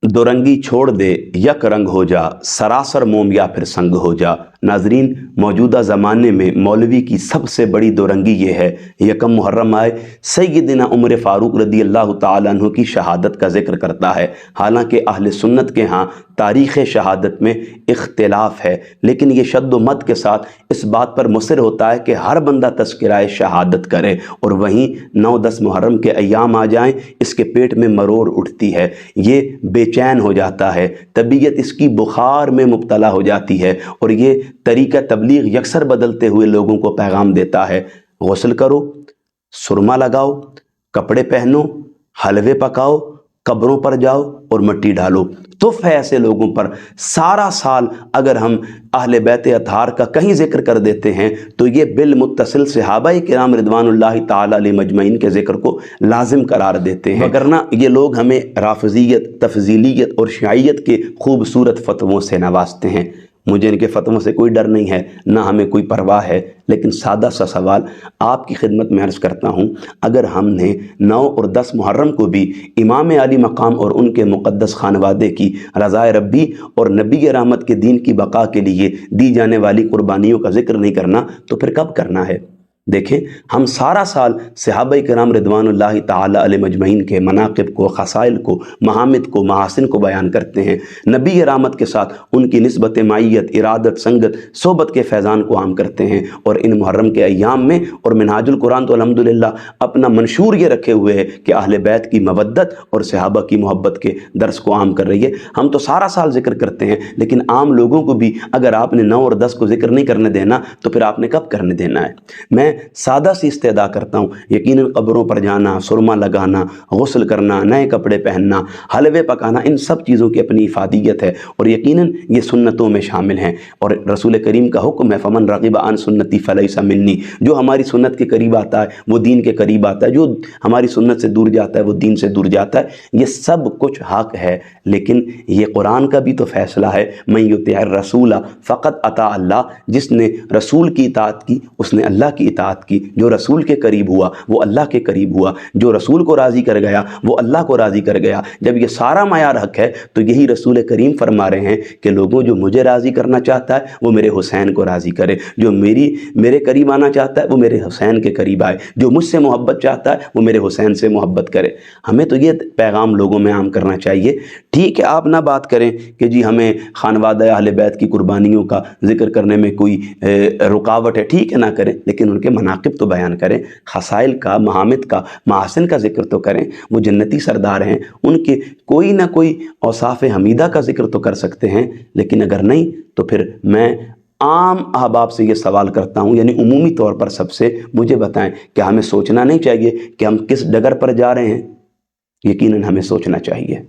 दो-रंगी छोड़ दे, यक रंग हो जा, सरासर मोम या फिर संग हो जा। नाजरीन, मौजूदा ज़माने में मौलवी की सबसे बड़ी दो-रंगी ये है, यकम मुहर्रम आए सैयदना उमर फ़ारूक रदी अल्लाह ताला अन्हु की शहादत का जिक्र करता है। हालांकि अहले सुन्नत के यहाँ तारीख़ शहादत में इख्तिलाफ़ है, लेकिन ये शद्द मत के साथ इस बात पर मुसर होता है कि हर बंदा तज़किराए शहादत करे, और वहीं 9-10 मुहर्रम के अय्याम आ जाएँ, इसके पेट में मरोड़ उठती है, ये बेचैन हो जाता है, तबीयत इसकी बुखार में मुब्तला हो जाती है, और ये तरीका तबलीग यकसर बदलते हुए लोगों को पैगाम देता है, गुस्ल करो, सुरमा लगाओ, कपड़े पहनो, हलवे पकाओ, कब्रों पर जाओ और मिट्टी डालो। तुफ है ऐसे लोगों पर। सारा साल अगर हम अहले बैत अतहार का कहीं जिक्र कर देते हैं तो ये बिल मुत्तसिल सहाबाए किराम रिदवानुल्लाहि ताला अलैहिम अजमईन के जिक्र को लाजिम करार देते हैं, वगरना ये लोग हमें राफिज़ियत, तफज़ीलियत और शियायत के खूबसूरत फतवों से नवाजते हैं। मुझे इनके फतवों से कोई डर नहीं है, ना हमें कोई परवाह है, लेकिन सादा सा सवाल आपकी खिदमत में अर्ज़ करता हूँ, अगर हमने 9 और 10 मुहर्रम को भी इमाम आली मकाम और उनके मुक़द्दस खानवादे की रज़ाए रब्बी और नबी रहमत के दीन की बका के लिए दी जाने वाली कुर्बानियों का जिक्र नहीं करना, तो फिर कब करना है? देखें, हम सारा साल सहाबाए किराम रिदवानुल्लाहि ताला अलैहिम अजमईन के मनाक़िब को, ख़साइल को, महामिद को, महासिन को बयान करते हैं, नबी रहमत के साथ उनकी निस्बत माइयत, इरादत, संगत, सोबत के फैज़ान को आम करते हैं, और इन मुहर्रम के अय्याम में और मिनहाजुल कुरान तो अल्हम्दुलिल्लाह अपना मंशूर ये रखे हुए है कि अहले बैत की मवद्दत और सहाबा की मोहब्बत के दर्स को आम कर रही है। हम तो सारा साल जिक्र करते हैं, लेकिन आम लोगों को भी अगर आपने 9 और 10 को जिक्र नहीं करने देना तो फिर आपने कब करने देना है? मैं सादा सी इस्तेदा करता हूँ, यकीनन कब्रों पर जाना, सुरमा लगाना, गुस्ल करना, नए कपड़े पहनना, हलवे पकाना, इन सब चीज़ों की अपनी इफादियत है और यकीनन ये सुन्नतों में शामिल हैं। और रसूल करीम का हुक्म है, फमन रग़िब अन सुन्नती फलैसा मिन्नी, जो हमारी सुन्नत के करीब आता है वो दीन के करीब आता है, जो हमारी सुन्नत से दूर जाता है वो दीन से दूर जाता है। ये सब कुछ हक़ है, लेकिन ये कुरान का भी तो फ़ैसला है, मैं युतिअर रसूला फ़क़त अता अल्लाह, जिसने रसूल की इताअत की उसने अल्लाह की इताअत की, जो रसूल के करीब हुआ वो अल्लाह के करीब हुआ, जो रसूल को राज़ी कर गया वो अल्लाह को राज़ी कर गया। जब ये सारा मायार हक़ है तो यही रसूल करीम फरमा रहे हैं कि लोगों, जो मुझे राज़ी करना चाहता है वो मेरे हुसैन को राज़ी करे, जो मेरे करीब आना चाहता है वो मेरे हुसैन के करीब आए, जो मुझसे मोहब्बत चाहता है वो मेरे हुसैन से मोहब्बत करे। हमें तो ये पैगाम लोगों में आम करना चाहिए। ठीक है, आप ना बात करें कि जी हमें खानवादा अहले बैत की कुर्बानियों का जिक्र करने में कोई रुकावट है, ठीक है ना करें, लेकिन उनके मनाक़िब तो बयान करें, खसाइल का, महामिद का, महासिन का जिक्र तो करें। वो जन्नती सरदार हैं, उनके कोई ना कोई औसाफ़ हमीदा का जिक्र तो कर सकते हैं, लेकिन अगर नहीं तो फिर मैं आम अहबाब से ये सवाल करता हूँ, यानी उमूमी तौर पर सबसे, मुझे बताएं कि हमें सोचना नहीं चाहिए कि हम किस डगर पर जा रहे हैं? यकीनन हमें सोचना चाहिए।